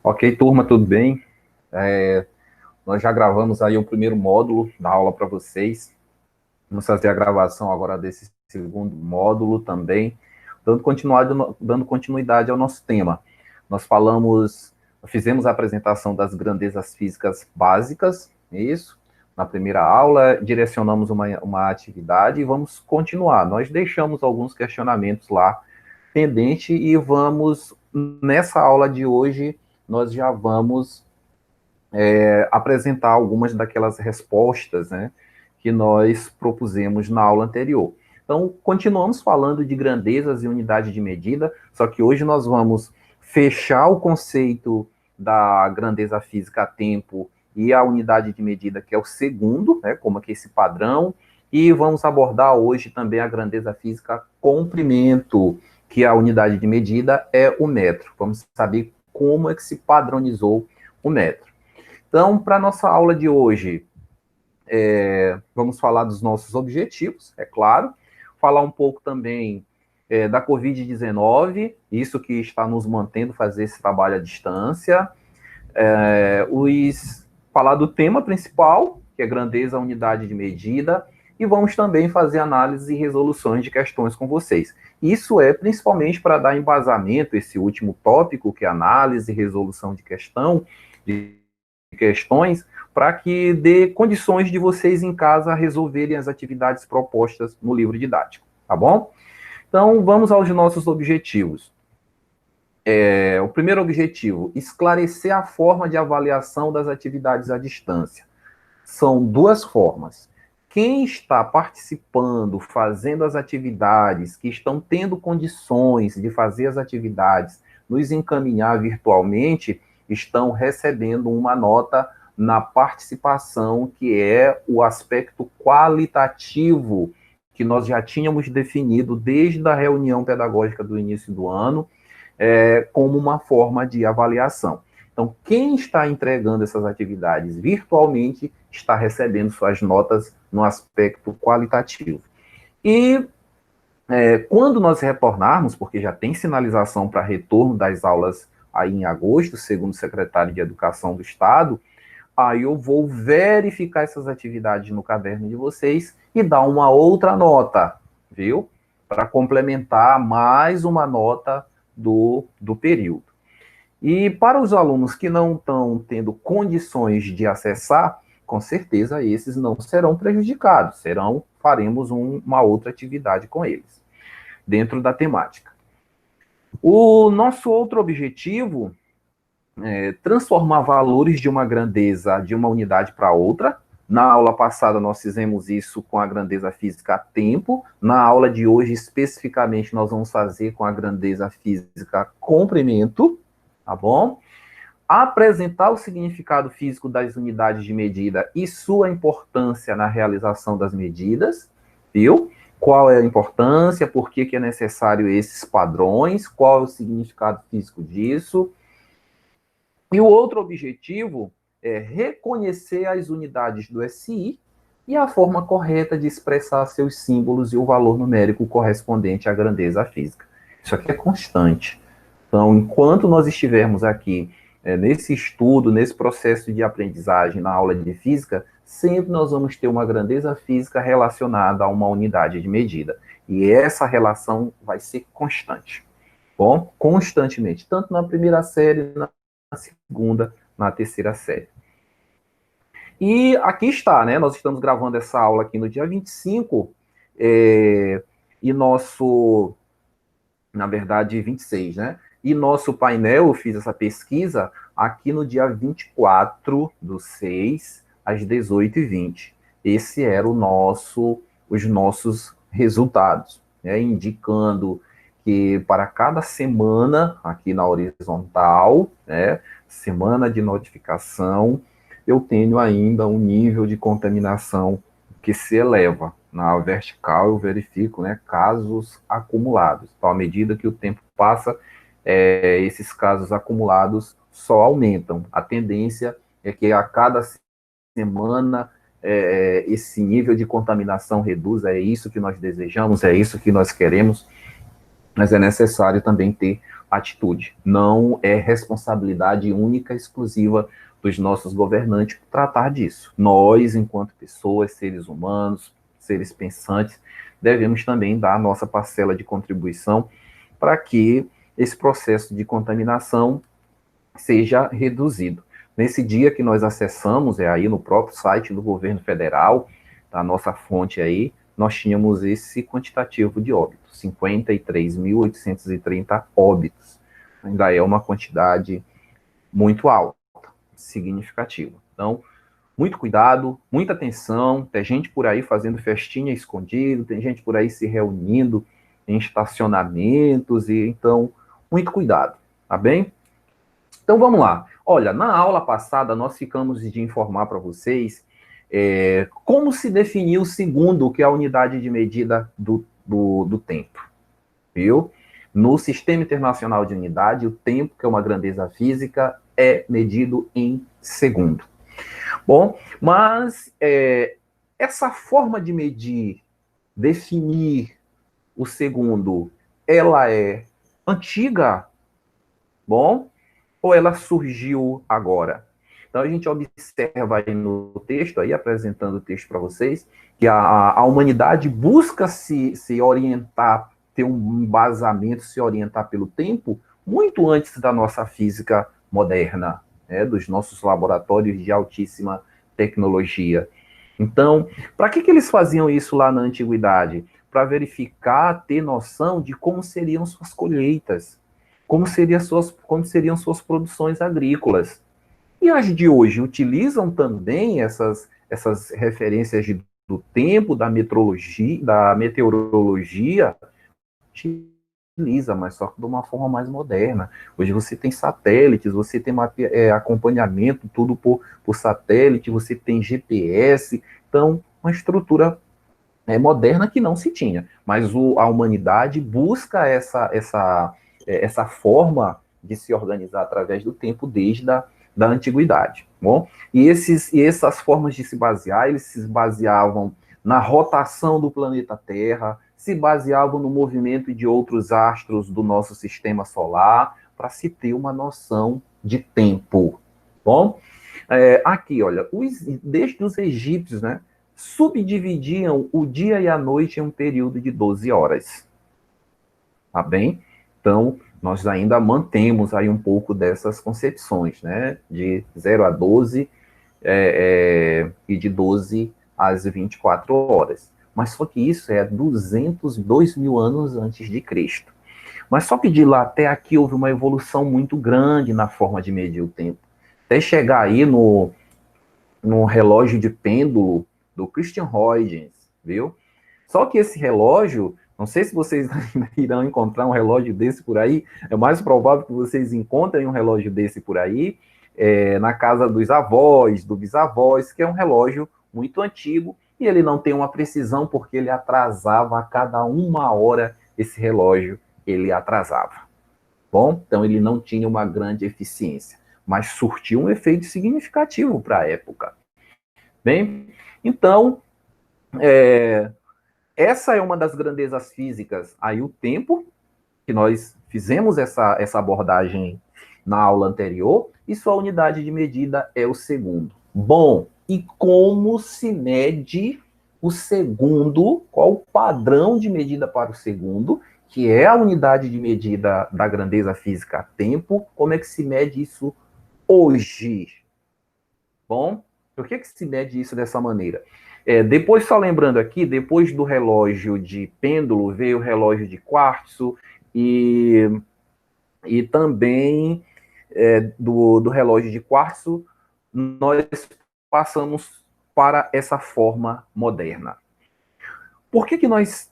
Ok, turma, tudo bem? É, Nós já gravamos aí o primeiro módulo da aula para vocês. Vamos fazer a gravação agora desse segundo módulo também, dando continuidade ao nosso tema. Nós fizemos a apresentação das grandezas físicas básicas, é isso? Na primeira aula, direcionamos uma atividade e vamos continuar. Nós deixamos alguns questionamentos lá pendente e nessa aula de hoje, nós já vamos apresentar algumas daquelas respostas, né, que nós propusemos na aula anterior. Então, continuamos falando de grandezas e unidade de medida, só que hoje nós vamos fechar o conceito da grandeza física a tempo e a unidade de medida, que é o segundo, né, como aqui esse padrão, e vamos abordar hoje também a grandeza física comprimento, que a unidade de medida é o metro. Vamos saber como é que se padronizou o metro. Então, para a nossa aula de hoje, vamos falar dos nossos objetivos, é claro, falar um pouco também da Covid-19, isso que está nos mantendo fazer esse trabalho à distância, falar do tema principal, que é grandeza, unidade de medida, e vamos também fazer análise e resoluções de questões com vocês. Isso é principalmente para dar embasamento, esse último tópico, que é análise e resolução de questões, para que dê condições de vocês em casa resolverem as atividades propostas no livro didático, tá bom? Então, vamos aos nossos objetivos. O primeiro objetivo, esclarecer a forma de avaliação das atividades à distância. São duas formas. Quem está participando, fazendo as atividades, que estão tendo condições de fazer as atividades, nos encaminhar virtualmente, estão recebendo uma nota na participação, que é o aspecto qualitativo que nós já tínhamos definido desde a reunião pedagógica do início do ano, como uma forma de avaliação. Então, quem está entregando essas atividades virtualmente está recebendo suas notas no aspecto qualitativo. E quando nós retornarmos, porque já tem sinalização para retorno das aulas aí em agosto, segundo o secretário de Educação do Estado, aí eu vou verificar essas atividades no caderno de vocês e dar uma outra nota, viu? Para complementar mais uma nota do período. E para os alunos que não estão tendo condições de acessar, com certeza esses não serão prejudicados, faremos uma outra atividade com eles, dentro da temática. O nosso outro objetivo é transformar valores de uma grandeza de uma unidade para outra. Na aula passada nós fizemos isso com a grandeza física a tempo, na aula de hoje especificamente nós vamos fazer com a grandeza física comprimento, tá bom? Apresentar o significado físico das unidades de medida e sua importância na realização das medidas, viu? Qual é a importância, por que é necessário esses padrões, qual é o significado físico disso. E o outro objetivo é reconhecer as unidades do SI e a forma correta de expressar seus símbolos e o valor numérico correspondente à grandeza física. Isso aqui é constante. Então, enquanto nós estivermos aqui nesse estudo, nesse processo de aprendizagem na aula de física, sempre nós vamos ter uma grandeza física relacionada a uma unidade de medida. E essa relação vai ser constante. Bom, constantemente, tanto na primeira série, na segunda, na terceira série. E aqui está, né? Nós estamos gravando essa aula aqui no dia 25, e na verdade, 26, né? E nosso painel, eu fiz essa pesquisa aqui no dia 24/6, às 18h20. Esse era os nossos resultados, né? Indicando que para cada semana, aqui na horizontal, né, semana de notificação, eu tenho ainda um nível de contaminação que se eleva. Na vertical eu verifico, né, casos acumulados. Então, à medida que o tempo passa, esses casos acumulados só aumentam. A tendência é que a cada semana esse nível de contaminação reduza. É isso que nós desejamos, é isso que nós queremos, mas é necessário também ter atitude. Não é responsabilidade única e exclusiva dos nossos governantes tratar disso. Nós, enquanto pessoas, seres humanos, seres pensantes, devemos também dar a nossa parcela de contribuição para que esse processo de contaminação seja reduzido. Nesse dia que nós acessamos, aí no próprio site do governo federal, a nossa fonte aí, nós tínhamos esse quantitativo de óbitos, 53.830 óbitos. Ainda é uma quantidade muito alta, significativa. Então, muito cuidado, muita atenção, tem gente por aí fazendo festinha escondido, tem gente por aí se reunindo em estacionamentos, e então, muito cuidado, tá bem? Então, vamos lá. Olha, na aula passada, nós ficamos de informar para vocês como se definiu o segundo, que é a unidade de medida do tempo, viu? No Sistema Internacional de Unidade, o tempo, que é uma grandeza física, é medido em segundo. Bom, mas essa forma de medir, definir o segundo, ela é antiga, bom, ou ela surgiu agora? Então a gente observa aí no texto, aí apresentando o texto para vocês, que a humanidade busca se orientar, ter um embasamento, se orientar pelo tempo, muito antes da nossa física moderna, né, dos nossos laboratórios de altíssima tecnologia. Então, para que eles faziam isso lá na antiguidade? Para verificar, ter noção de como seriam suas colheitas, como seriam suas produções agrícolas. E as de hoje utilizam também essas referências do tempo, da meteorologia, utiliza, mas só de uma forma mais moderna. Hoje você tem satélites, você tem acompanhamento, tudo por satélite, você tem GPS, então uma estrutura moderna que não se tinha. Mas a humanidade busca essa forma de se organizar através do tempo desde da antiguidade. Bom? E essas formas de se basear, eles se baseavam na rotação do planeta Terra, se baseavam no movimento de outros astros do nosso sistema solar, para se ter uma noção de tempo. Bom? Aqui, olha, desde os egípcios, né, subdividiam o dia e a noite em um período de 12 horas. Tá bem? Então, nós ainda mantemos aí um pouco dessas concepções, né? De 0 a 12 e de 12 às 24 horas. Mas só que isso é 2.000 anos antes de Cristo. Mas só que de lá até aqui houve uma evolução muito grande na forma de medir o tempo. Até chegar aí no relógio de pêndulo do Christian Huygens, viu? Só que esse relógio, não sei se vocês irão encontrar um relógio desse por aí, é mais provável que vocês encontrem um relógio desse por aí, na casa dos avós, dos bisavós, que é um relógio muito antigo, e ele não tem uma precisão porque ele atrasava a cada 1 hora, esse relógio ele atrasava. Bom, então ele não tinha uma grande eficiência, mas surtiu um efeito significativo para a época. Bem, então, essa é uma das grandezas físicas, aí o tempo, que nós fizemos essa abordagem na aula anterior, e sua unidade de medida é o segundo. Bom, e como se mede o segundo? Qual o padrão de medida para o segundo, que é a unidade de medida da grandeza física tempo? Como é que se mede isso hoje? Bom, por que se mede isso dessa maneira? Depois, só lembrando aqui, depois do relógio de pêndulo, veio o relógio de quartzo e também do relógio de quartzo, nós passamos para essa forma moderna. Por que nós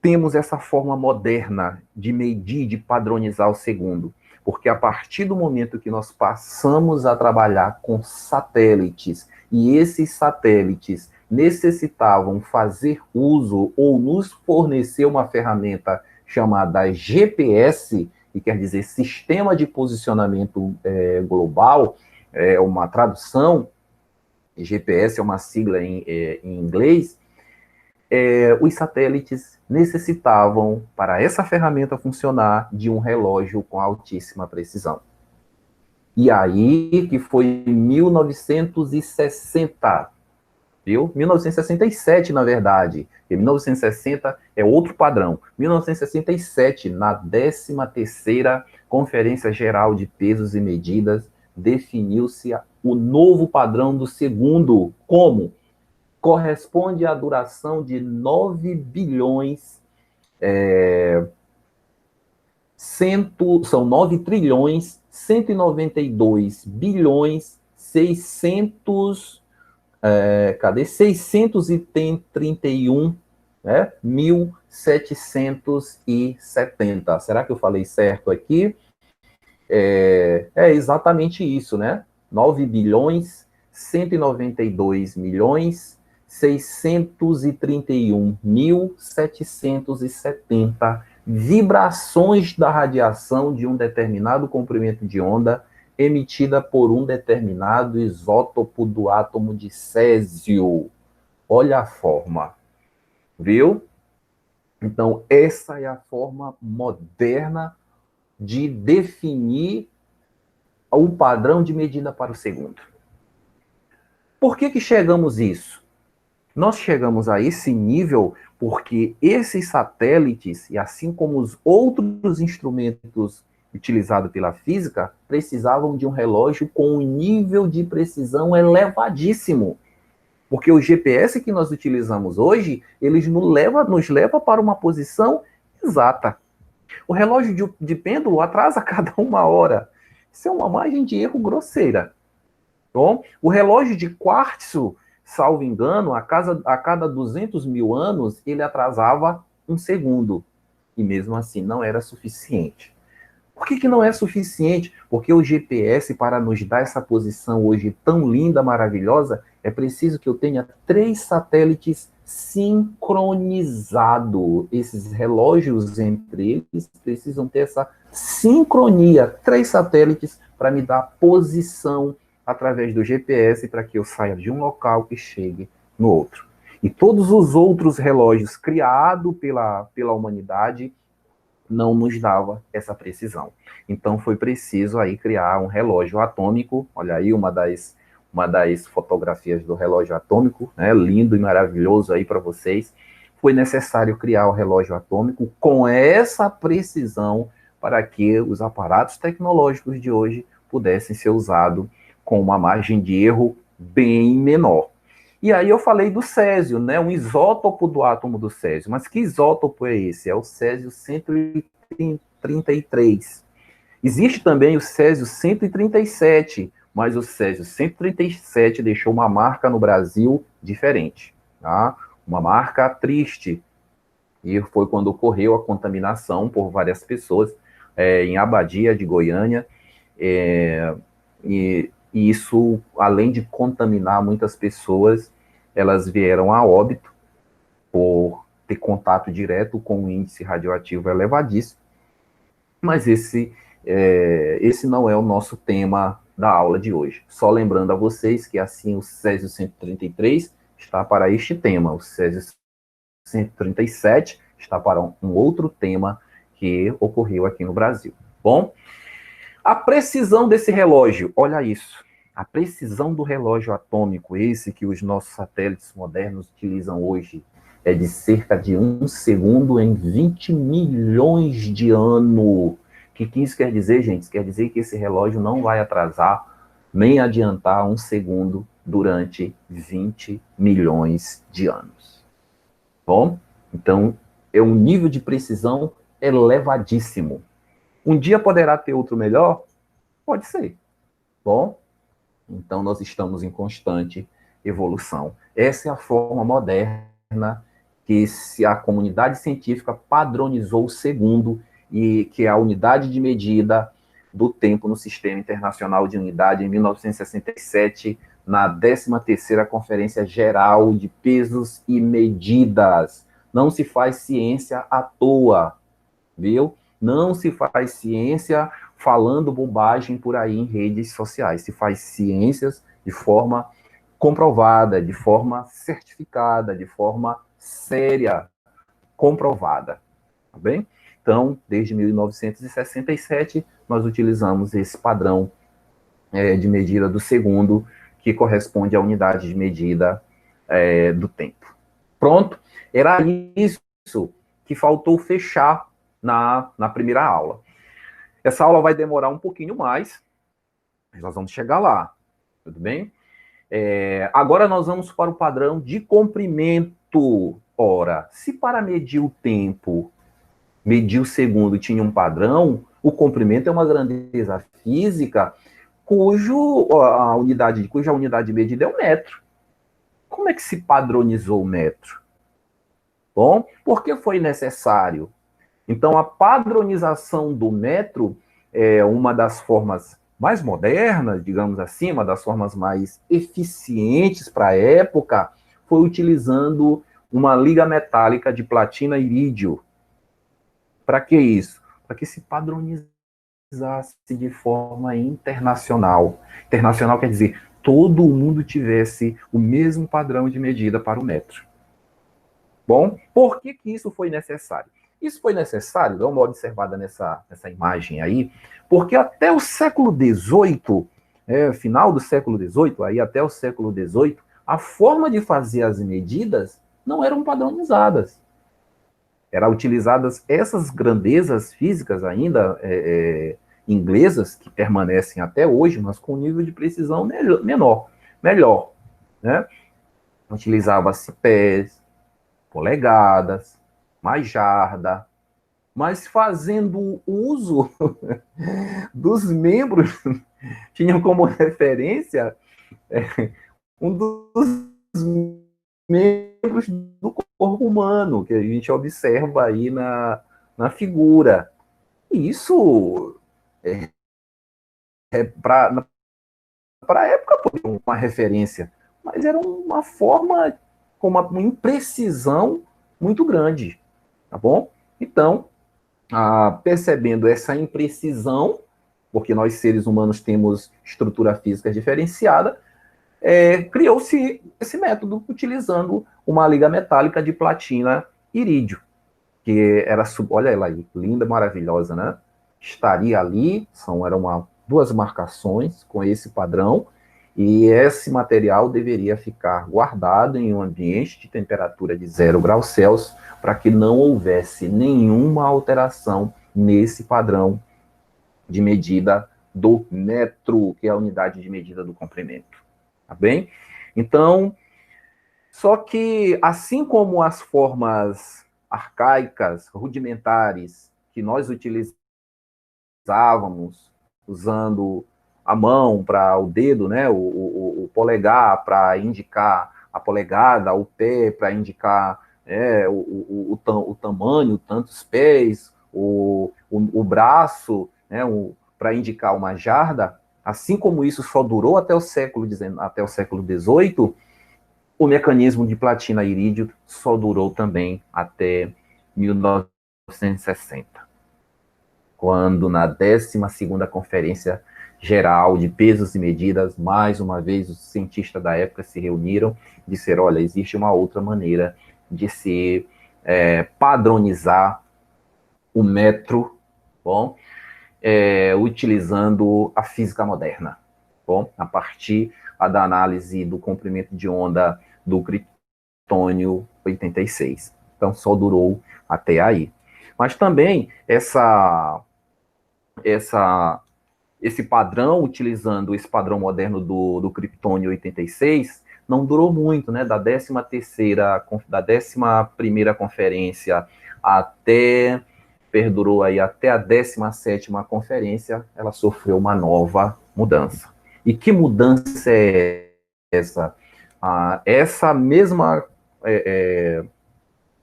temos essa forma moderna de medir, de padronizar o segundo? Porque a partir do momento que nós passamos a trabalhar com satélites, e esses satélites necessitavam fazer uso ou nos fornecer uma ferramenta chamada GPS, que quer dizer Sistema de Posicionamento Global, uma tradução, GPS é uma sigla em inglês, os satélites necessitavam, para essa ferramenta funcionar, de um relógio com altíssima precisão. E aí que foi em 1960, viu? 1967, na verdade. E 1960 é outro padrão. 1967, na 13ª Conferência Geral de Pesos e Medidas, definiu-se o novo padrão do segundo, como corresponde à duração de 9 bilhões, são 9 trilhões, 192 bilhões, 631, né, 1770. Será que eu falei certo aqui? É exatamente isso, né? 9 bilhões, 192 milhões, 631.770 vibrações da radiação de um determinado comprimento de onda emitida por um determinado isótopo do átomo de césio. Olha a forma, viu? Então, essa é a forma moderna de definir o padrão de medida para o segundo. Por que chegamos a isso? Nós chegamos a esse nível porque esses satélites, e assim como os outros instrumentos utilizados pela física, precisavam de um relógio com um nível de precisão elevadíssimo. Porque o GPS que nós utilizamos hoje, ele nos leva para uma posição exata. O relógio de pêndulo atrasa a cada 1 hora. Isso é uma margem de erro grosseira. Bom, o relógio de quartzo, salvo engano, a cada 200 mil anos, ele atrasava 1 segundo. E mesmo assim não era suficiente. Por que não é suficiente? Porque o GPS, para nos dar essa posição hoje tão linda, maravilhosa, é preciso que eu tenha 3 satélites sincronizados. Esses relógios entre eles precisam ter essa sincronia. 3 satélites para me dar posição através do GPS para que eu saia de um local e chegue no outro. E todos os outros relógios criados pela humanidade não nos dava essa precisão. Então foi preciso aí criar um relógio atômico. Olha aí uma das fotografias do relógio atômico, né? Lindo e maravilhoso aí para vocês. Foi necessário criar o relógio atômico com essa precisão para que os aparatos tecnológicos de hoje pudessem ser usados com uma margem de erro bem menor. E aí eu falei do césio, né? Um isótopo do átomo do césio. Mas que isótopo é esse? É o césio 133. Existe também o césio 137, mas o césio 137 deixou uma marca no Brasil diferente, tá? Uma marca triste. E foi quando ocorreu a contaminação por várias pessoas em Abadia de Goiânia. E isso, além de contaminar muitas pessoas, elas vieram a óbito por ter contato direto com um índice radioativo elevadíssimo. Mas esse não é o nosso tema da aula de hoje. Só lembrando a vocês que, assim, o césio 133 está para este tema, o césio 137 está para um outro tema que ocorreu aqui no Brasil. Bom, a precisão desse relógio, olha isso. A precisão do relógio atômico, esse que os nossos satélites modernos utilizam hoje, é de cerca de 1 segundo em 20 milhões de anos. O que isso quer dizer, gente? Isso quer dizer que esse relógio não vai atrasar nem adiantar 1 segundo durante 20 milhões de anos. Bom, então é um nível de precisão elevadíssimo. Um dia poderá ter outro melhor? Pode ser. Bom, então nós estamos em constante evolução. Essa é a forma moderna que a comunidade científica padronizou o segundo, e que é a unidade de medida do tempo no Sistema Internacional de Unidade em 1967, na 13ª Conferência Geral de Pesos e Medidas. Não se faz ciência à toa, viu? Não se faz ciência falando bobagem por aí em redes sociais. Se faz ciências de forma comprovada, de forma certificada, de forma séria, comprovada, tá bem? Então, desde 1967, nós utilizamos esse padrão de medida do segundo, que corresponde à unidade de medida do tempo. Pronto? Era isso que faltou fechar na primeira aula. Essa aula vai demorar um pouquinho mais, mas nós vamos chegar lá, tudo bem? Agora nós vamos para o padrão de comprimento. Ora, se para medir o tempo, medir o segundo tinha um padrão, o comprimento é uma grandeza física cuja unidade de medida é o metro. Como é que se padronizou o metro? Bom, por que foi necessário? Então, a padronização do metro é uma das formas mais modernas, digamos assim, uma das formas mais eficientes para a época, foi utilizando uma liga metálica de platina e irídio. Para que isso? Para que se padronizasse de forma internacional. Internacional quer dizer, todo mundo tivesse o mesmo padrão de medida para o metro. Bom, por que isso foi necessário? Isso foi necessário, dá uma observada nessa imagem aí, porque até o século XVIII, final do século XVIII, aí até o século XVIII, a forma de fazer as medidas não eram padronizadas. Eram utilizadas essas grandezas físicas ainda inglesas, que permanecem até hoje, mas com nível de precisão melhor, né? Utilizava-se pés, polegadas, mais jarda, mas fazendo uso dos membros, tinham como referência um dos membros do corpo humano, que a gente observa aí na figura. E isso, para a época, foi uma referência, mas era uma forma com uma imprecisão muito grande, tá bom? Então, percebendo essa imprecisão, porque nós seres humanos temos estrutura física diferenciada, criou-se esse método utilizando uma liga metálica de platina e irídio, que era, olha ela aí, linda, maravilhosa, né? Estaria ali, eram duas marcações com esse padrão, e esse material deveria ficar guardado em um ambiente de temperatura de 0 graus Celsius, para que não houvesse nenhuma alteração nesse padrão de medida do metro, que é a unidade de medida do comprimento. Tá bem? Então, só que assim como as formas arcaicas, rudimentares, que nós utilizávamos usando a mão para o dedo, né, o polegar para indicar a polegada, o pé para indicar o tamanho, tantos pés, o braço, né, para indicar uma jarda, assim como isso só durou até o século XVIII, o mecanismo de platina e irídio só durou também até 1960, quando na 12ª Conferência Geral de Pesos e Medidas, mais uma vez os cientistas da época se reuniram e disseram, olha, existe uma outra maneira de se padronizar o metro, bom, utilizando a física moderna, bom, a partir da análise do comprimento de onda do criptônio 86. Então, só durou até aí. Mas também esse padrão, utilizando esse padrão moderno do criptônio 86, não durou muito, né? Da 11ª conferência perdurou aí até a 17ª conferência, ela sofreu uma nova mudança. E que mudança é essa? Essa mesma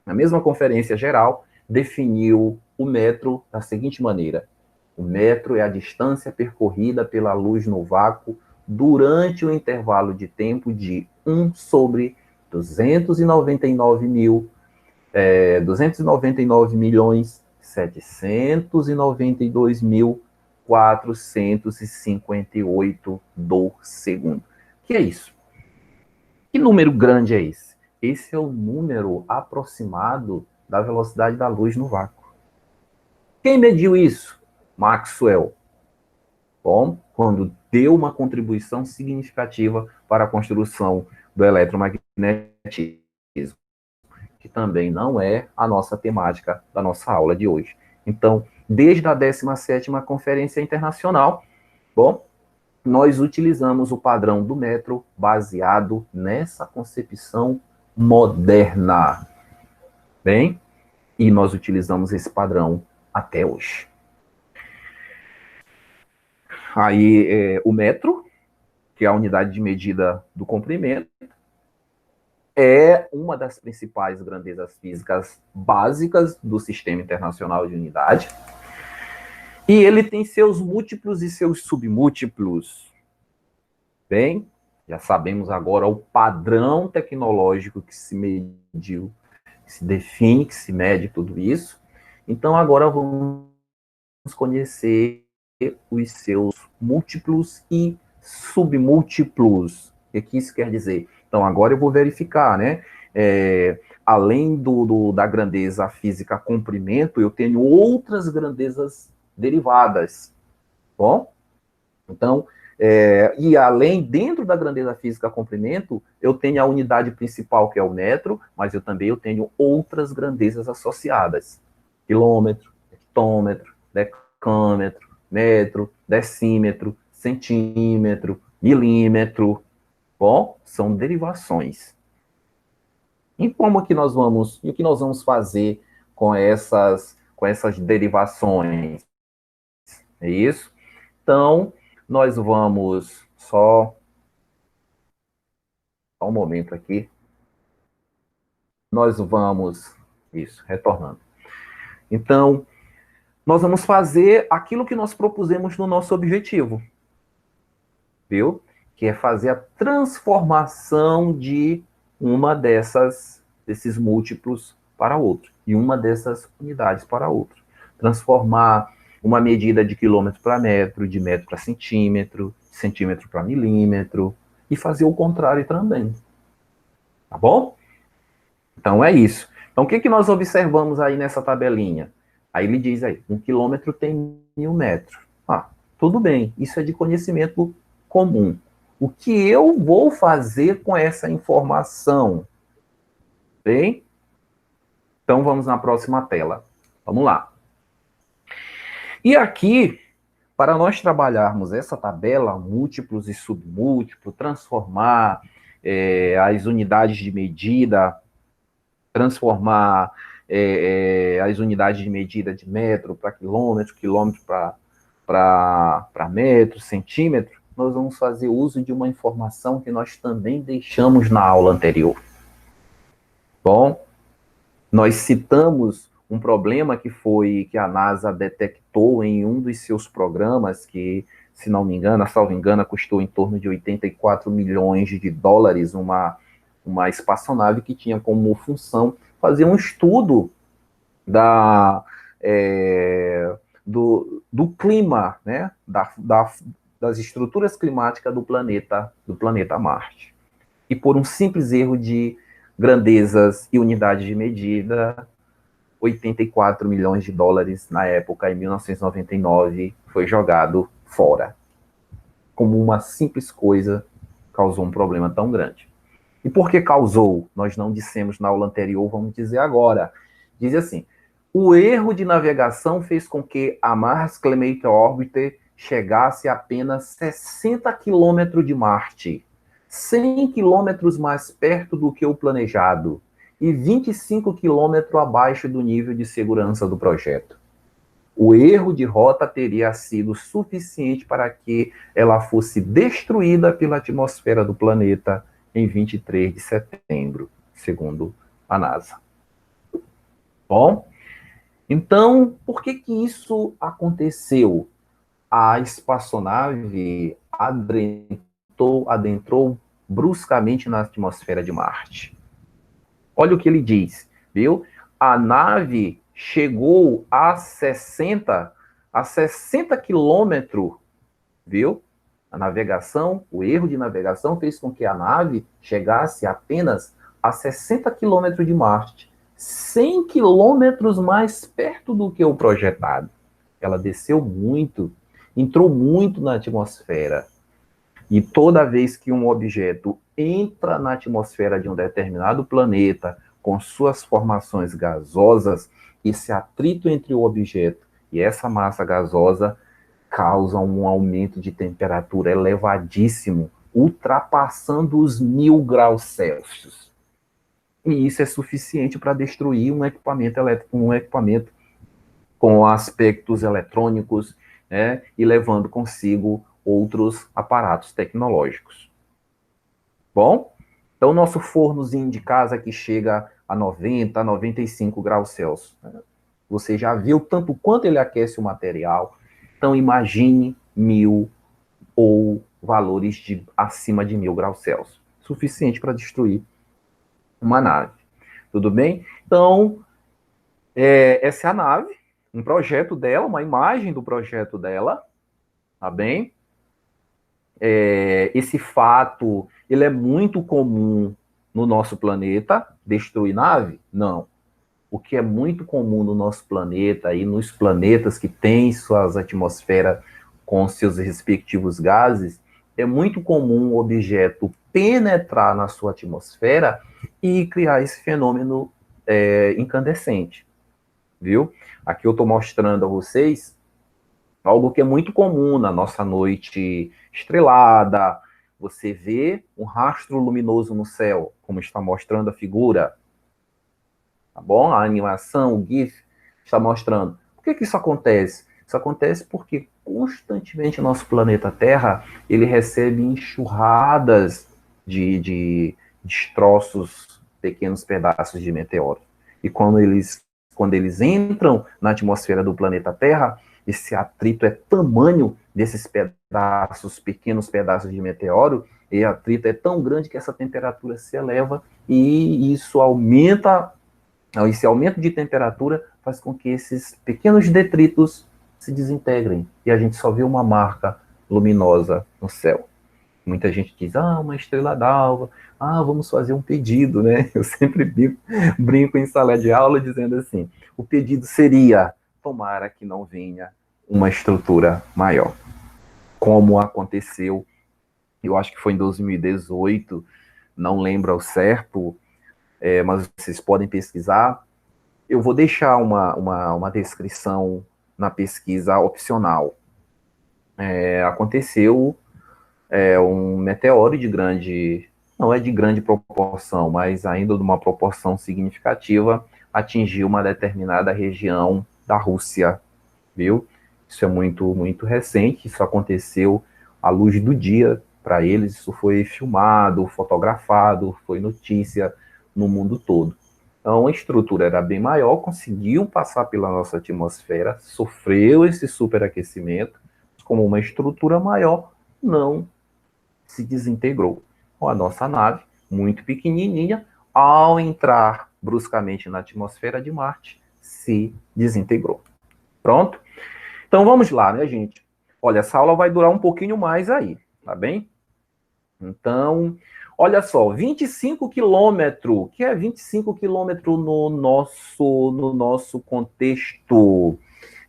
a mesma conferência geral definiu o metro da seguinte maneira: o metro é a distância percorrida pela luz no vácuo durante o intervalo de tempo de 1 sobre 299.792.458 do segundo. Que é isso? Que número grande é esse? Esse é o número aproximado da velocidade da luz no vácuo. Quem mediu isso? Maxwell. Bom, quando deu uma contribuição significativa para a construção do eletromagnetismo, que também não é a nossa temática da nossa aula de hoje. Então, desde a 17ª Conferência Internacional, bom, nós utilizamos o padrão do metro baseado nessa concepção moderna. Bem, e nós utilizamos esse padrão até hoje. Aí, o metro, que é a unidade de medida do comprimento, é uma das principais grandezas físicas básicas do Sistema Internacional de Unidade. E ele tem seus múltiplos e seus submúltiplos. Bem, já sabemos agora o padrão tecnológico que se mediu, que se define, que se mede tudo isso. Então, agora vamos conhecer os seus múltiplos e submúltiplos. O que isso quer dizer? Então, agora eu vou verificar, né? Além da grandeza física comprimento, eu tenho outras grandezas derivadas. Bom? Então, e além, dentro da grandeza física comprimento, eu tenho a unidade principal, que é o metro, mas eu tenho outras grandezas associadas. Quilômetro, hectômetro, decâmetro, metro, decímetro, centímetro, milímetro. Bom, são derivações. E como que nós vamos, e o que nós vamos fazer com essas derivações? É isso? Então, nós vamos só um momento aqui. Nós vamos, isso, retornando. Então, nós vamos fazer aquilo que nós propusemos no nosso objetivo, viu? Que é fazer a transformação de uma desses múltiplos para outro, e uma dessas unidades para outro. Transformar uma medida de quilômetro para metro, de metro para centímetro, centímetro para milímetro, e fazer o contrário também. Tá bom? Então é isso. Então o que nós observamos aí nessa tabelinha? Aí ele diz aí, 1 quilômetro tem 1000 metros. Ah, tudo bem, isso é de conhecimento comum. O que eu vou fazer com essa informação? Bem? Então vamos na próxima tela. Vamos lá. E aqui, para nós trabalharmos essa tabela, múltiplos e submúltiplos, transformar as unidades de medida, transformar as unidades de medida de metro para quilômetro, quilômetro para metro, centímetro, nós vamos fazer uso de uma informação que nós também deixamos na aula anterior. Bom, nós citamos um problema que a NASA detectou em um dos seus programas, que, se não me engano, salvo engano, custou em torno de 84 milhões de dólares, uma espaçonave que tinha como função fazer um estudo do clima, né, das estruturas climáticas do planeta Marte. E por um simples erro de grandezas e unidades de medida, 84 milhões de dólares na época, em 1999, foi jogado fora. Como uma simples coisa causou um problema tão grande. E por que causou? Nós não dissemos na aula anterior, vamos dizer agora. Diz assim, o erro de navegação fez com que a Mars Climate Orbiter chegasse a apenas 60 quilômetros de Marte, 100 quilômetros mais perto do que o planejado e 25 quilômetros abaixo do nível de segurança do projeto. O erro de rota teria sido suficiente para que ela fosse destruída pela atmosfera do planeta em 23 de setembro, segundo a NASA. Bom, então, por que isso aconteceu? A espaçonave adentrou bruscamente na atmosfera de Marte. Olha o que ele diz, viu? A nave chegou a 60 quilômetros, viu? A navegação, o erro de navegação fez com que a nave chegasse apenas a 60 quilômetros de Marte, 100 quilômetros mais perto do que o projetado. Ela desceu muito, entrou muito na atmosfera. E toda vez que um objeto entra na atmosfera de um determinado planeta, com suas formações gasosas, esse atrito entre o objeto e essa massa gasosa causa um aumento de temperatura elevadíssimo, ultrapassando os 1000 graus Celsius. E isso é suficiente para destruir um equipamento elétrico, um equipamento com aspectos eletrônicos, né, e levando consigo outros aparatos tecnológicos. Bom, então nosso fornozinho de casa que chega a 90, 95 graus Celsius. Você já viu tanto quanto ele aquece o material. Então imagine 1000 ou valores de acima de 1000 graus Celsius. Suficiente para destruir uma nave. Tudo bem? Então, essa é a nave, um projeto dela, uma imagem do projeto dela, tá bem? Esse fato, ele é muito comum no nosso planeta, destruir nave? Não. O que é muito comum no nosso planeta e nos planetas que têm suas atmosferas com seus respectivos gases, é muito comum o objeto penetrar na sua atmosfera e criar esse fenômeno incandescente, viu? Aqui eu estou mostrando a vocês algo que é muito comum na nossa noite estrelada. Você vê um rastro luminoso no céu, como está mostrando a figura, tá bom? A animação, o GIF está mostrando. Por que isso acontece? Isso acontece porque constantemente o nosso planeta Terra, ele recebe enxurradas de destroços, pequenos pedaços de meteoro. E quando eles entram na atmosfera do planeta Terra, esse atrito é tamanho desses pedaços, pequenos pedaços de meteoro, e o atrito é tão grande que essa temperatura se eleva e isso aumenta. Esse aumento de temperatura faz com que esses pequenos detritos se desintegrem e a gente só vê uma marca luminosa no céu. Muita gente diz, uma estrela d'alva, vamos fazer um pedido, né? Eu sempre brinco em sala de aula dizendo assim, o pedido seria, tomara que não venha uma estrutura maior. Como aconteceu, eu acho que foi em 2018, não lembro ao certo, mas vocês podem pesquisar. Eu vou deixar uma descrição na pesquisa opcional. Aconteceu um meteoro de grande, não é de grande proporção, mas ainda de uma proporção significativa, atingiu uma determinada região da Rússia, viu? Isso é muito, muito recente, isso aconteceu à luz do dia para eles, isso foi filmado, fotografado, foi notícia no mundo todo. Então, a estrutura era bem maior, conseguiu passar pela nossa atmosfera, sofreu esse superaquecimento, como uma estrutura maior, não se desintegrou. A nossa nave, muito pequenininha, ao entrar bruscamente na atmosfera de Marte, se desintegrou. Pronto? Então vamos lá, né, gente? Olha, essa aula vai durar um pouquinho mais aí, tá bem? Então, olha só, 25 quilômetros. O que é 25 quilômetros no nosso contexto?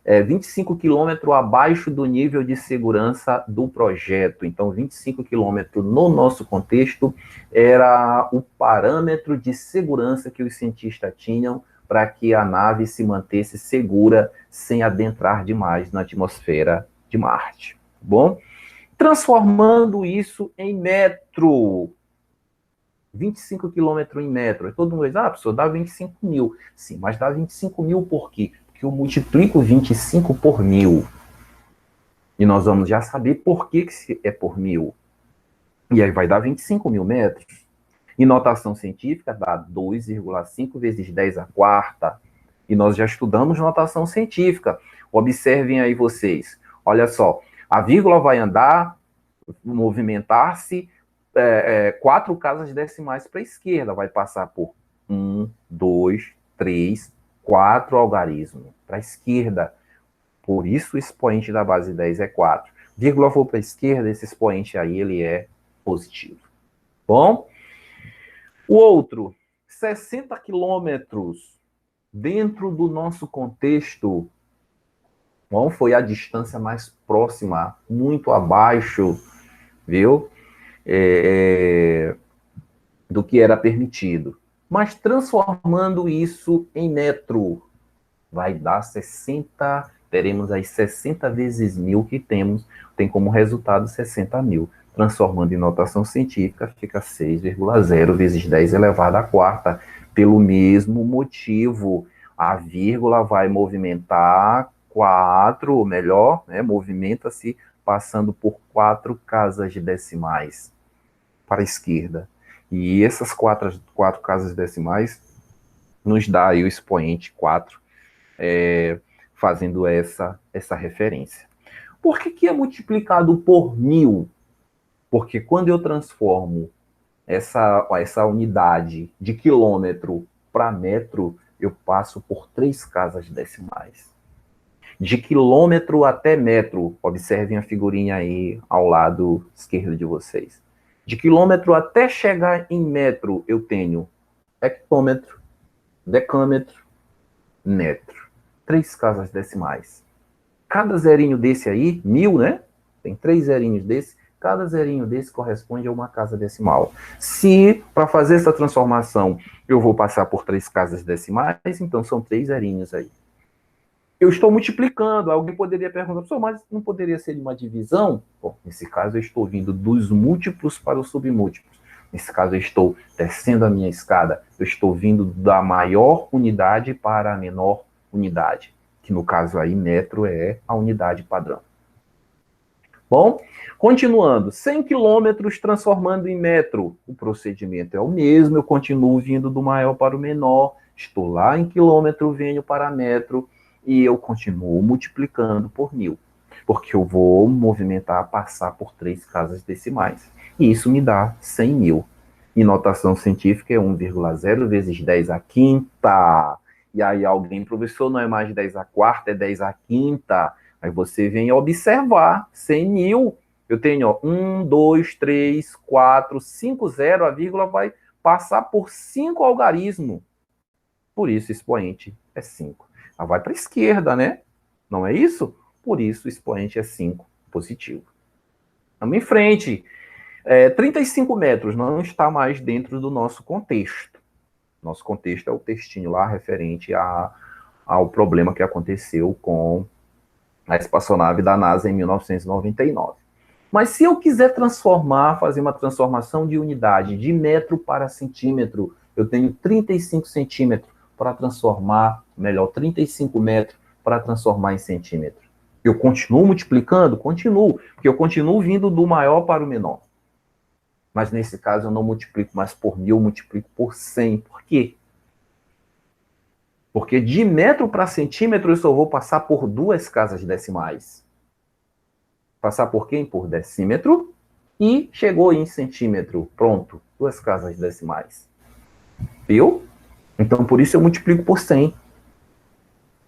25 quilômetros abaixo do nível de segurança do projeto. Então, 25 quilômetros no nosso contexto era o parâmetro de segurança que os cientistas tinham para que a nave se mantesse segura sem adentrar demais na atmosfera de Marte. Bom? Transformando isso em metro. 25 quilômetros em metro. Todo mundo diz, professor, dá 25 mil. Sim, mas dá 25 mil por quê? Porque eu multiplico 25 por 1000. E nós vamos já saber por que é por 1000. E aí vai dar 25 mil metros. Em notação científica, dá 2,5 vezes 10 à quarta. E nós já estudamos notação científica. Observem aí vocês. Olha só, a vírgula vai andar, movimentar-se 4 casas decimais para a esquerda. Vai passar por 1, 2, 3, 4 algarismos para a esquerda. Por isso o expoente da base 10 é 4. Vírgula for para a esquerda, esse expoente aí ele é positivo. Bom, o outro, 60 quilômetros dentro do nosso contexto, qual foi a distância mais próxima, muito abaixo, viu? Do que era permitido. Mas transformando isso em metro, vai dar 60, teremos aí 60 vezes 1000 que tem como resultado 60 mil. Transformando em notação científica, fica 6,0 vezes 10 elevado à quarta. Pelo mesmo motivo, a vírgula vai movimentar 4, ou melhor, né, movimenta-se passando por 4 casas decimais para a esquerda. E essas quatro casas decimais nos dá aí o expoente 4, fazendo essa referência. Por que é multiplicado por 1000? Porque quando eu transformo essa unidade de quilômetro para metro, eu passo por 3 casas decimais. De quilômetro até metro, observem a figurinha aí ao lado esquerdo de vocês. De quilômetro até chegar em metro, eu tenho hectômetro, decâmetro, metro. 3 casas decimais. Cada zerinho desse aí, 1000, né? Tem 3 zerinhos desse. Cada zerinho desse corresponde a uma casa decimal. Se, para fazer essa transformação, eu vou passar por 3 casas decimais, então são 3 zerinhos aí. Eu estou multiplicando. Alguém poderia perguntar, professor, mas não poderia ser de uma divisão? Bom, nesse caso eu estou vindo dos múltiplos para os submúltiplos. Nesse caso eu estou descendo a minha escada. Eu estou vindo da maior unidade para a menor unidade, que no caso aí metro é a unidade padrão. Bom, continuando, 100 quilômetros transformando em metro. O procedimento é o mesmo, eu continuo vindo do maior para o menor, estou lá em quilômetro, venho para metro, e eu continuo multiplicando por 1000, porque eu vou movimentar, passar por 3 casas decimais. E isso me dá 100 mil. Em notação científica é 1,0 vezes 10 à quinta. E aí alguém, professor, não é mais 10 à quarta, é 10 à quinta. Aí você vem observar, 100 mil. Eu tenho, ó, 1, 2, 3, 4, 5, 0, a vírgula vai passar por 5 algarismos. Por isso, expoente é 5. Ela vai para a esquerda, né? Não é isso? Por isso, o expoente é 5, positivo. Vamos em frente. 35 metros não está mais dentro do nosso contexto. Nosso contexto é o textinho lá referente ao problema que aconteceu com a espaçonave da NASA em 1999. Mas se eu quiser fazer uma transformação de unidade de metro para centímetro, eu tenho 35 centímetros para transformar, 35 metros para transformar em centímetro. Eu continuo multiplicando? Continuo, porque eu continuo vindo do maior para o menor. Mas nesse caso eu não multiplico mais por 1000, eu multiplico por 100. Por quê? Porque de metro para centímetro eu só vou passar por 2 casas decimais. Passar por quem? Por decímetro. E chegou em centímetro. Pronto, 2 casas decimais. Viu? Então por isso eu multiplico por 100.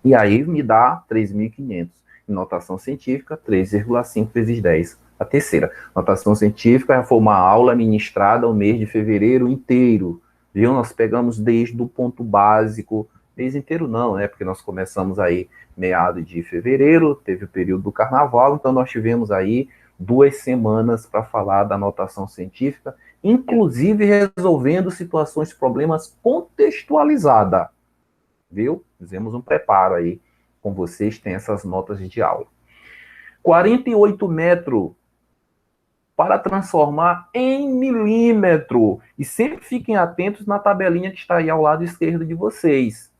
E aí me dá 3.500. Em notação científica, 3,5 vezes 10. A terceira, notação científica, foi uma aula ministrada o mês de fevereiro inteiro. Viu? Nós pegamos desde o ponto básico, mês inteiro não, né? Porque nós começamos aí meado de fevereiro, teve o período do carnaval, então nós tivemos aí 2 semanas para falar da notação científica, inclusive resolvendo situações, problemas contextualizada. Viu? Fizemos um preparo aí com vocês, tem essas notas de aula. 48 metros para transformar em milímetro. E sempre fiquem atentos na tabelinha que está aí ao lado esquerdo de vocês.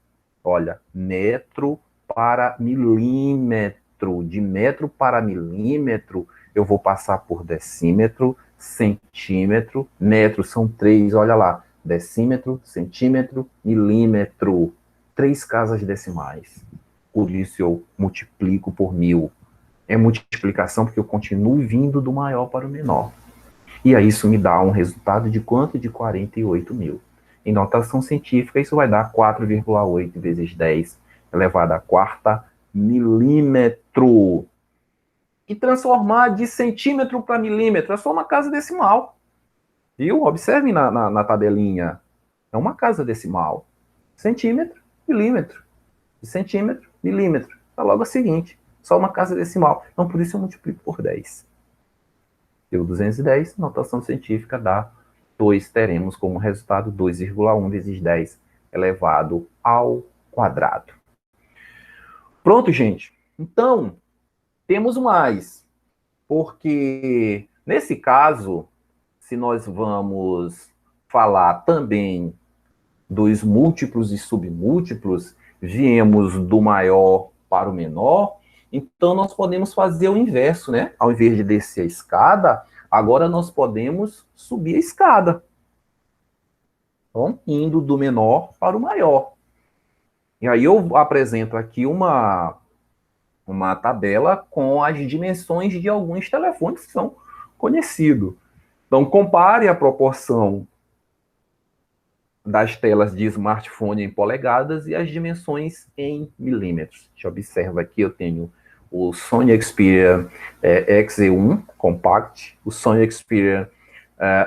Olha, metro para milímetro. De metro para milímetro, eu vou passar por decímetro, centímetro, metro. São 3, olha lá. Decímetro, centímetro, milímetro. 3 casas decimais. Por isso eu multiplico por 1000. É multiplicação porque eu continuo vindo do maior para o menor. E aí isso me dá um resultado de quanto? De 48 mil. Em notação científica, isso vai dar 4,8 vezes 10 elevado à quarta milímetro. E transformar de centímetro para milímetro é só uma casa decimal. Viu? Observem na tabelinha. É uma casa decimal. Centímetro, milímetro. Centímetro, milímetro. Tá logo a seguinte. Só uma casa decimal. Então, por isso eu multiplico por 10. Deu 210, notação científica dá 2. Teremos como resultado 2,1 vezes 10 elevado ao quadrado. Pronto, gente. Então, temos mais. Porque, nesse caso, se nós vamos falar também dos múltiplos e submúltiplos, viemos do maior para o menor, então nós podemos fazer o inverso, né? Ao invés de descer a escada, agora nós podemos subir a escada. Então, indo do menor para o maior. E aí eu apresento aqui uma tabela com as dimensões de alguns telefones que são conhecidos. Então, compare a proporção das telas de smartphone em polegadas e as dimensões em milímetros. A gente observa aqui, eu tenho o Sony Xperia XZ1 Compact, o Sony Xperia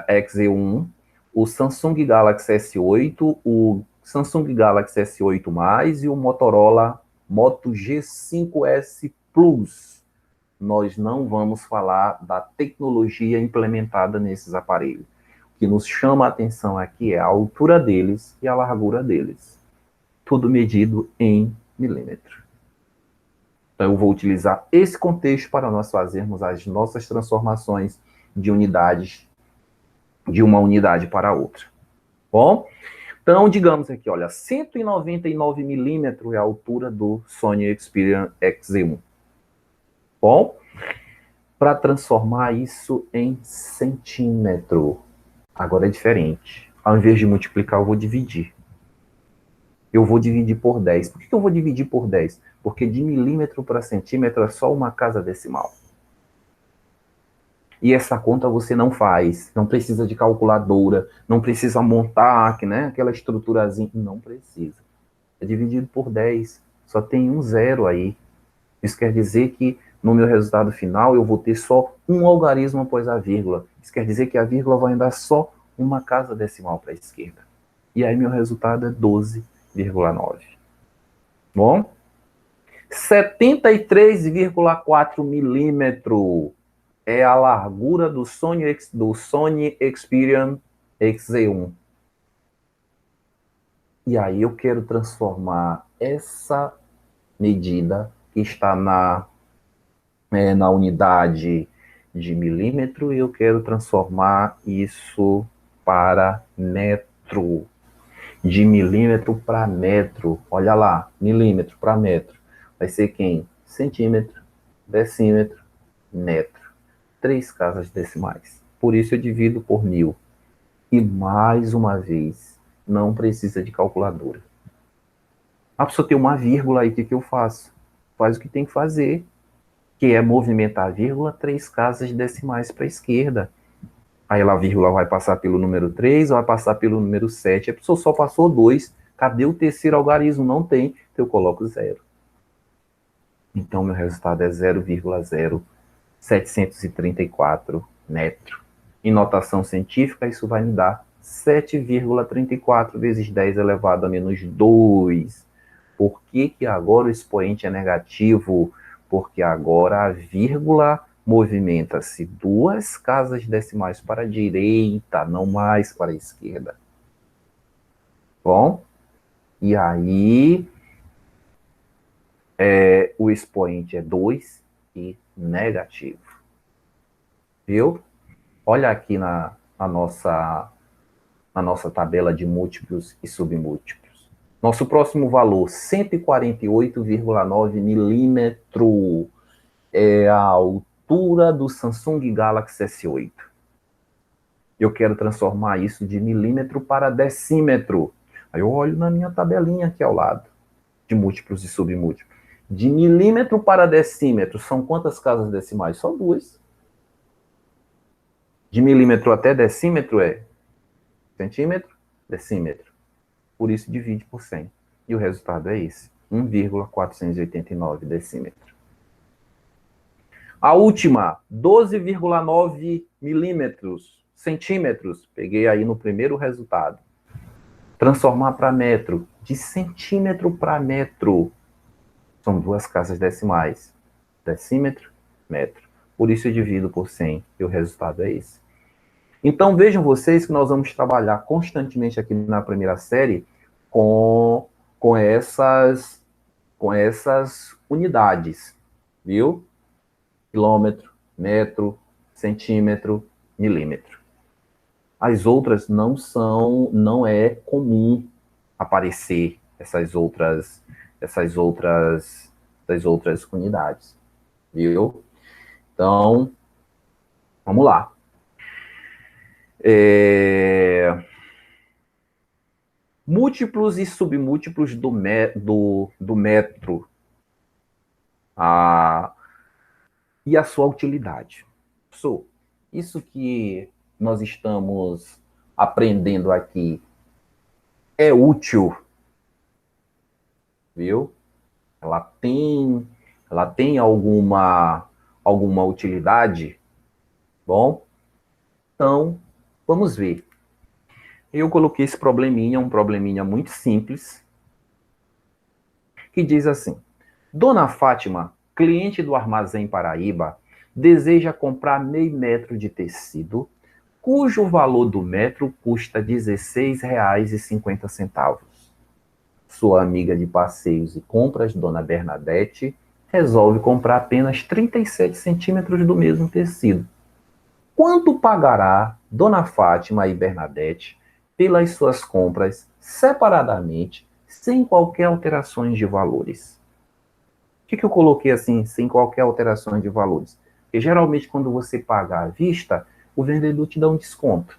XZ1, o Samsung Galaxy S8, o Samsung Galaxy S8+, e o Motorola Moto G5S Plus. Nós não vamos falar da tecnologia implementada nesses aparelhos. O que nos chama a atenção aqui é a altura deles e a largura deles. Tudo medido em milímetro. Então, eu vou utilizar esse contexto para nós fazermos as nossas transformações de unidades, de uma unidade para outra. Bom, então, digamos aqui, olha, 199 milímetros é a altura do Sony Xperia XZ1. Bom, para transformar isso em centímetro, agora é diferente. Ao invés de multiplicar, eu vou dividir. Eu vou dividir por 10. Por que eu vou dividir por 10? Porque de milímetro para centímetro é só uma casa decimal. E essa conta você não faz. Não precisa de calculadora. Não precisa montar, né, aquela estruturazinha. Não precisa. É dividido por 10. Só tem um zero aí. Isso quer dizer que no meu resultado final eu vou ter só um algarismo após a vírgula. Isso quer dizer que a vírgula vai dar só uma casa decimal para a esquerda. E aí meu resultado é 12,9. Bom? 73,4 milímetros é a largura do Sony Xperia XZ1. E aí eu quero transformar essa medida que está na unidade de milímetro e eu quero transformar isso para metro. De milímetro para metro. Olha lá, milímetro para metro. Vai ser quem? Centímetro, decímetro, metro. 3 casas decimais. Por isso eu divido por 1000. E mais uma vez, não precisa de calculadora. A pessoa tem uma vírgula aí, o que eu faço? Faz o que tem que fazer, que é movimentar a vírgula 3 casas decimais para a esquerda. Aí a vírgula vai passar pelo número 3, vai passar pelo número 7. A pessoa só passou 2. Cadê o terceiro algarismo? Não tem. Então eu coloco 0. Então meu resultado é 0,0734 metro. Em notação científica, isso vai me dar 7,34 vezes 10 elevado a menos 2. Por que que agora o expoente é negativo? Porque agora a vírgula movimenta-se 2 casas decimais para a direita, não mais para a esquerda. Bom, e aí o expoente é 2 e negativo. Viu? Olha aqui na nossa tabela de múltiplos e submúltiplos. Nosso próximo valor, 148,9 milímetros, é a altura do Samsung Galaxy S8. Eu quero transformar isso de milímetro para decímetro. Aí eu olho na minha tabelinha aqui ao lado, de múltiplos e submúltiplos. De milímetro para decímetro, são quantas casas decimais? Só 2. De milímetro até decímetro é centímetro, decímetro. Por isso divide por 100. E o resultado é esse, 1,489 decímetro. A última, 12,9 milímetros, centímetros. Peguei aí no primeiro resultado. Transformar para metro, de centímetro para metro. São duas casas decimais. Decímetro, metro. Por isso eu divido por 100 e o resultado é esse. Então vejam vocês que nós vamos trabalhar constantemente aqui na primeira série com essas unidades, viu? Quilômetro, metro, centímetro, milímetro. As outras não é comum aparecer essas outras unidades, viu? Então, vamos lá. Múltiplos e submúltiplos do metro e a sua utilidade. Isso que nós estamos aprendendo aqui é útil, viu? Ela tem alguma utilidade? Bom, então, vamos ver. Eu coloquei esse probleminha, um probleminha muito simples, que diz assim: Dona Fátima, cliente do Armazém Paraíba, deseja comprar meio metro de tecido, cujo valor do metro custa R$ 16,50. Sua amiga de passeios e compras, Dona Bernadette, resolve comprar apenas 37 centímetros do mesmo tecido. Quanto pagará Dona Fátima e Bernadette pelas suas compras separadamente, sem qualquer alterações de valores? O que eu coloquei assim, sem qualquer alteração de valores? Porque geralmente quando você paga à vista, o vendedor te dá um desconto.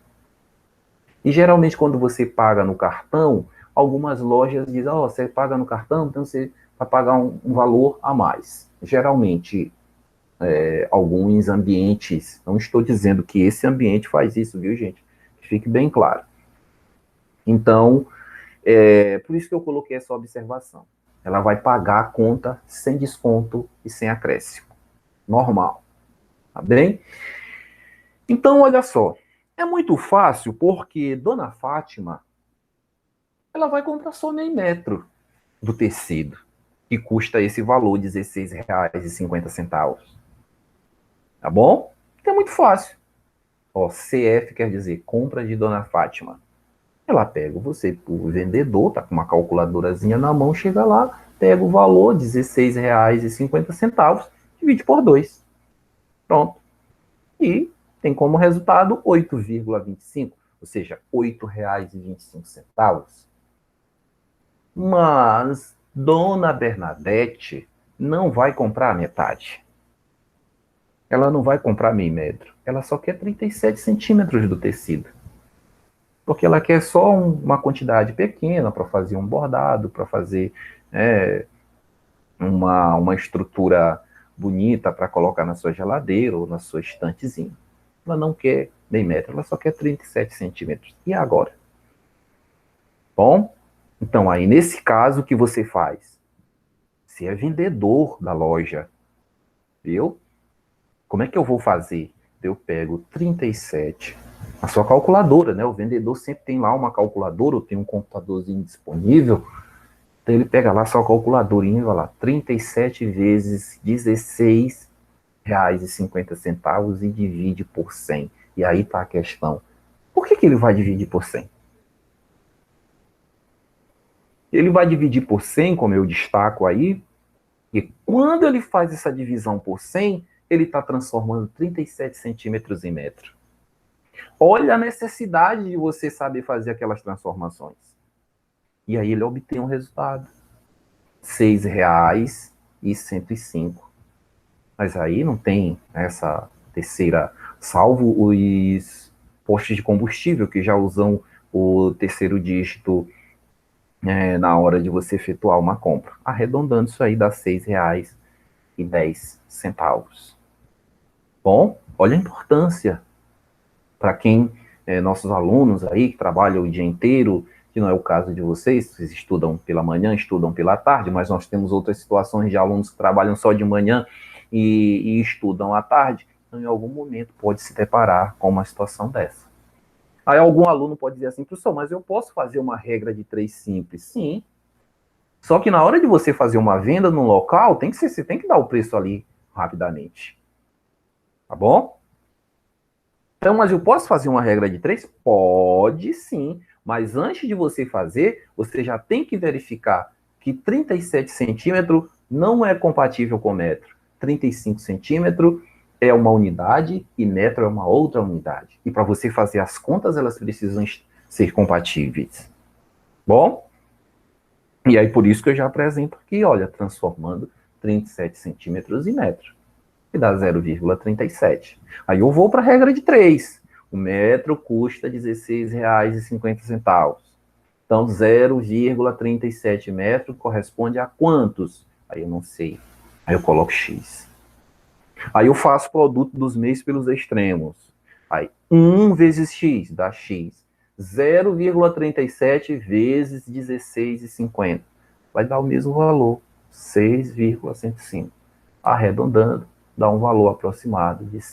E geralmente quando você paga no cartão, algumas lojas dizem, você paga no cartão, então você vai pagar um valor a mais. Geralmente, alguns ambientes, não estou dizendo que esse ambiente faz isso, viu, gente? Fique bem claro. Então, por isso que eu coloquei essa observação. Ela vai pagar a conta sem desconto e sem acréscimo. Normal. Tá bem? Então, olha só. É muito fácil porque Dona Fátima, ela vai comprar só meio metro do tecido, que custa esse valor, R$ 16,50. Tá bom? Então é muito fácil. CF quer dizer compra de Dona Fátima. Ela pega você, o vendedor, tá com uma calculadorazinha na mão, chega lá, pega o valor, R$ 16,50, divide por 2. Pronto. E tem como resultado 8,25, ou seja, R$ 8,25. Mas Dona Bernadette não vai comprar a metade. Ela não vai comprar meio metro. Ela só quer 37 centímetros do tecido. Porque ela quer só uma quantidade pequena para fazer um bordado, para fazer uma estrutura bonita para colocar na sua geladeira ou na sua estantezinha. Ela não quer meio metro, ela só quer 37 centímetros. E agora? Bom, então aí nesse caso o que você faz? Você é vendedor da loja, viu? Como é que eu vou fazer? Eu pego 37, a sua calculadora, né? O vendedor sempre tem lá uma calculadora, ou tem um computadorzinho disponível. Então ele pega lá a sua calculadorinha e vai lá, 37 vezes R$ 16,50 e divide por 100. E aí tá a questão. Por que ele vai dividir por 100? Ele vai dividir por 100, como eu destaco aí, e quando ele faz essa divisão por 100, ele está transformando 37 centímetros em metro. Olha a necessidade de você saber fazer aquelas transformações. E aí ele obtém um resultado. R$ 6,105. Mas aí não tem essa terceira, salvo os postos de combustível, que já usam o terceiro dígito na hora de você efetuar uma compra. Arredondando, isso aí dá R$ 6,10. Bom, olha a importância para quem, nossos alunos aí, que trabalham o dia inteiro, que não é o caso de vocês estudam pela manhã, estudam pela tarde, mas nós temos outras situações de alunos que trabalham só de manhã e estudam à tarde, então em algum momento pode se deparar com uma situação dessa. Aí algum aluno pode dizer assim, professor, mas eu posso fazer uma regra de 3 simples? Sim. Só que na hora de você fazer uma venda no local, você tem que dar o preço ali rapidamente. Tá bom? Então, mas eu posso fazer uma regra de 3? Pode sim. Mas antes de você fazer, você já tem que verificar que 37 centímetros não é compatível com metro. 35 centímetros é uma unidade e metro é uma outra unidade. E para você fazer as contas, elas precisam ser compatíveis. Bom? E aí por isso que eu já apresento aqui, olha, transformando 37 centímetros em metro. E dá 0,37. Aí eu vou para a regra de 3. O metro custa R$ 16,50. Então, 0,37 metros corresponde a quantos? Aí eu não sei. Aí eu coloco X. Aí eu faço o produto dos meios pelos extremos. Aí 1 vezes X dá X. 0,37 vezes 16,50. Vai dar o mesmo valor. 6,105. Arredondando, dá um valor aproximado de R$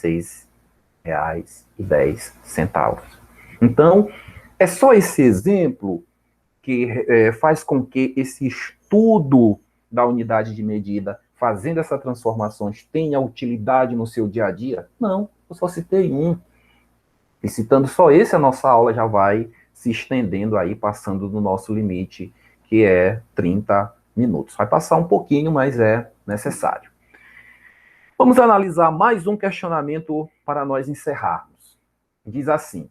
6,10. Então, é só esse exemplo que faz com que esse estudo da unidade de medida, fazendo essas transformações, tenha utilidade no seu dia a dia? Não, eu só citei um. E citando só esse, a nossa aula já vai se estendendo aí, passando do nosso limite, que é 30 minutos. Vai passar um pouquinho, mas é necessário. Vamos analisar mais um questionamento para nós encerrarmos. Diz assim: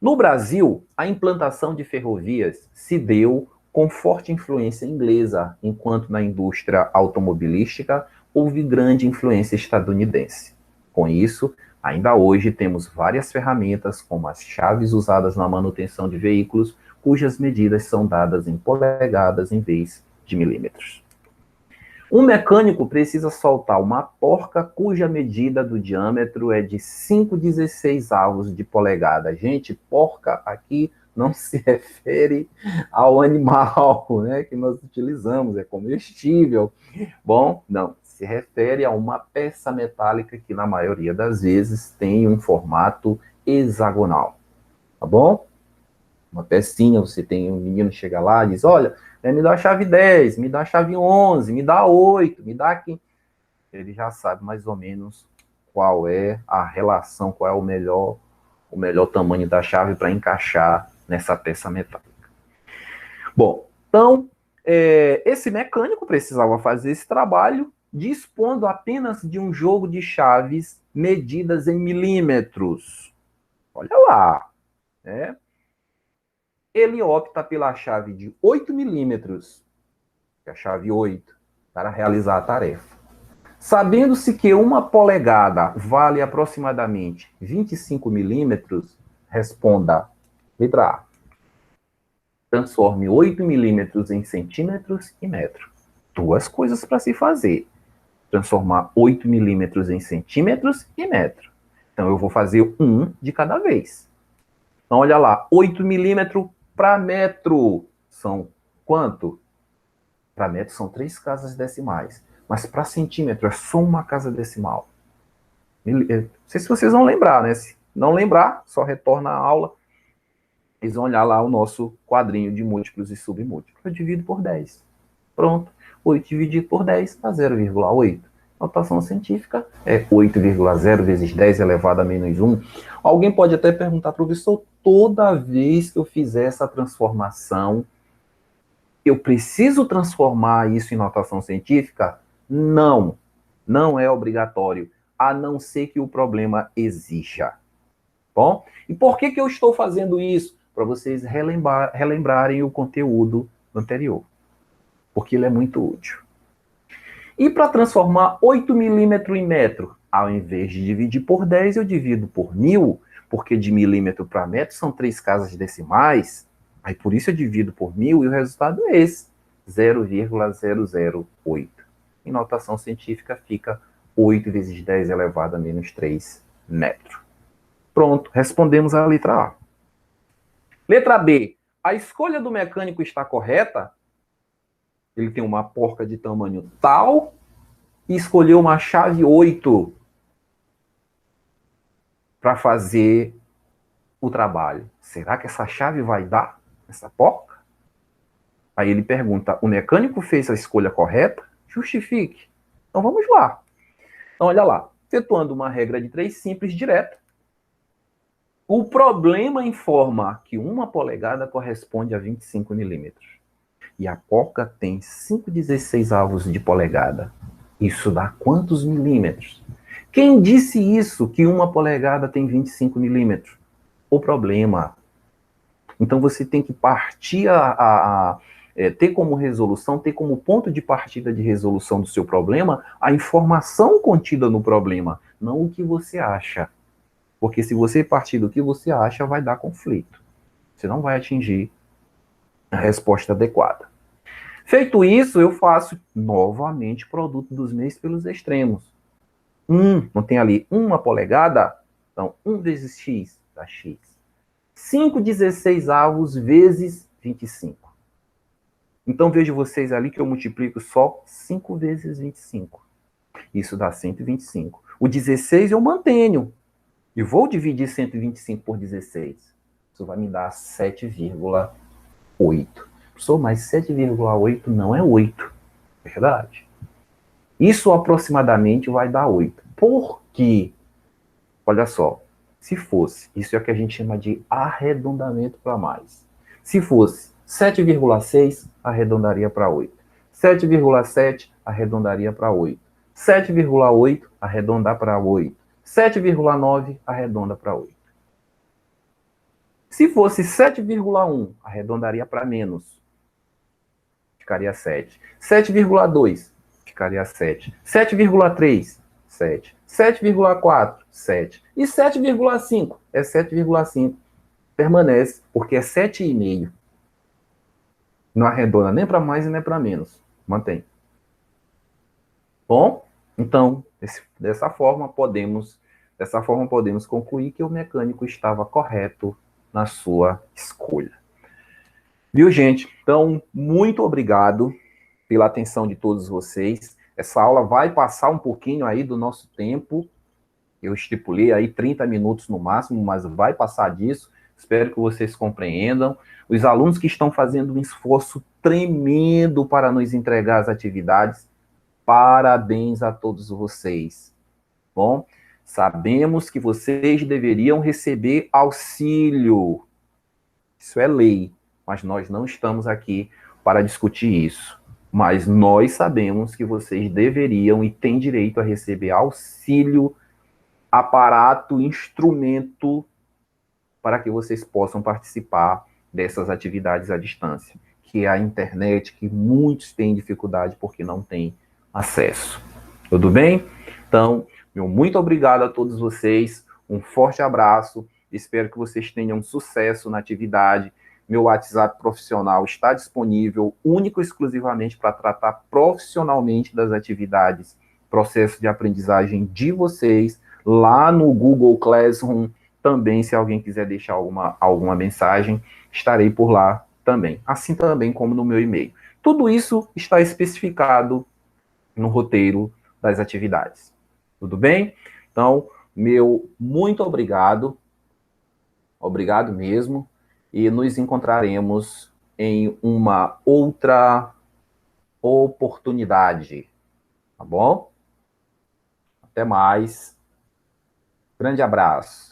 no Brasil, a implantação de ferrovias se deu com forte influência inglesa, enquanto na indústria automobilística houve grande influência estadunidense. Com isso, ainda hoje temos várias ferramentas, como as chaves usadas na manutenção de veículos, cujas medidas são dadas em polegadas em vez de milímetros. Um mecânico precisa soltar uma porca cuja medida do diâmetro é de 5,16 avos de polegada. Gente, porca aqui não se refere ao animal, né, que nós utilizamos, é comestível. Bom, não, se refere a uma peça metálica que na maioria das vezes tem um formato hexagonal, tá bom? Uma pecinha, você tem um menino chega lá e diz, olha, me dá a chave 10, me dá a chave 11, me dá 8, me dá 15. Ele já sabe mais ou menos qual é a relação, qual é o melhor tamanho da chave para encaixar nessa peça metálica. Bom, então, esse mecânico precisava fazer esse trabalho dispondo apenas de um jogo de chaves medidas em milímetros. Olha lá, né? Ele opta pela chave de 8 milímetros, que é a chave 8, para realizar a tarefa. Sabendo-se que uma polegada vale aproximadamente 25 milímetros, responda, letra A. Transforme 8 milímetros em centímetros e metro. Duas coisas para se fazer. Transformar 8 milímetros em centímetros e metro. Então, eu vou fazer um de cada vez. Então, olha lá, 8 milímetros para metro são quanto? Para metro são 3 casas decimais. Mas para centímetro é só uma casa decimal. Não sei se vocês vão lembrar, né? Se não lembrar, só retorna à aula. Eles vão olhar lá o nosso quadrinho de múltiplos e submúltiplos. Eu divido por 10. Pronto. 8 dividido por 10 dá 0,8. Notação científica é 8,0 vezes 10 elevado a menos 1. Alguém pode até perguntar, professor, toda vez que eu fizer essa transformação, eu preciso transformar isso em notação científica? Não, não é obrigatório, a não ser que o problema exija. Bom, e por que eu estou fazendo isso? Para vocês relembrarem o conteúdo anterior, porque ele é muito útil. E para transformar 8 milímetros em metro, ao invés de dividir por 10, eu divido por 1000, porque de milímetro para metro são 3 casas decimais, aí por isso eu divido por 1000 e o resultado é esse, 0,008. Em notação científica fica 8 vezes 10 elevado a menos 3 metros. Pronto, respondemos a letra A. Letra B. A escolha do mecânico está correta? Ele tem uma porca de tamanho tal e escolheu uma chave 8 para fazer o trabalho. Será que essa chave vai dar essa porca? Aí ele pergunta, o mecânico fez a escolha correta? Justifique. Então vamos lá. Então olha lá, efetuando uma regra de 3 simples direta, o problema informa que 1 polegada corresponde a 25 milímetros. E a porca tem 5/16 de polegada. Isso dá quantos milímetros? Quem disse isso, que 1 polegada tem 25 milímetros? O problema. Então você tem que partir ter como resolução, ter como ponto de partida de resolução do seu problema a informação contida no problema, não o que você acha. Porque se você partir do que você acha, vai dar conflito. Você não vai atingir a resposta adequada. Feito isso, eu faço novamente produto dos meios pelos extremos. Não tem ali 1 polegada? Então, 1 vezes x dá x. 5/16 vezes 25. Então, vejo vocês ali que eu multiplico só 5 vezes 25. Isso dá 125. O 16 eu mantenho. E vou dividir 125 por 16. Isso vai me dar 7,8. Professor, mas 7,8 não é 8. Verdade. Isso aproximadamente vai dar 8. Por quê? Olha só. Se fosse, isso é o que a gente chama de arredondamento para mais. Se fosse 7,6, arredondaria para 8. 7,7, arredondaria para 8. 7,8, arredondar para 8. 7,9, arredonda para 8. Se fosse 7,1, arredondaria para menos. Ficaria 7. 7,2, ficaria 7. 7,3, 7. 7,4, 7. E 7,5 é 7,5. Permanece, porque é 7,5. Não arredonda nem para mais e nem para menos. Mantém. Bom, então, dessa forma podemos concluir que o mecânico estava correto na sua escolha. Viu, gente? Então, muito obrigado pela atenção de todos vocês. Essa aula vai passar um pouquinho aí do nosso tempo. Eu estipulei aí 30 minutos no máximo, mas vai passar disso. Espero que vocês compreendam. Os alunos que estão fazendo um esforço tremendo para nos entregar as atividades, parabéns a todos vocês. Bom, sabemos que vocês deveriam receber auxílio. Isso é lei, mas nós não estamos aqui para discutir isso. Mas nós sabemos que vocês deveriam e têm direito a receber auxílio, aparato, instrumento para que vocês possam participar dessas atividades à distância, que é a internet, que muitos têm dificuldade porque não têm acesso. Tudo bem? Então, meu muito obrigado a todos vocês, um forte abraço, espero que vocês tenham sucesso na atividade. Meu WhatsApp profissional está disponível, único e exclusivamente para tratar profissionalmente das atividades, processo de aprendizagem de vocês, lá no Google Classroom. Também, se alguém quiser deixar alguma mensagem, estarei por lá também, assim também como no meu e-mail. Tudo isso está especificado no roteiro das atividades. Tudo bem? Então, meu muito obrigado mesmo, e nos encontraremos em uma outra oportunidade, tá bom? Até mais. Grande abraço.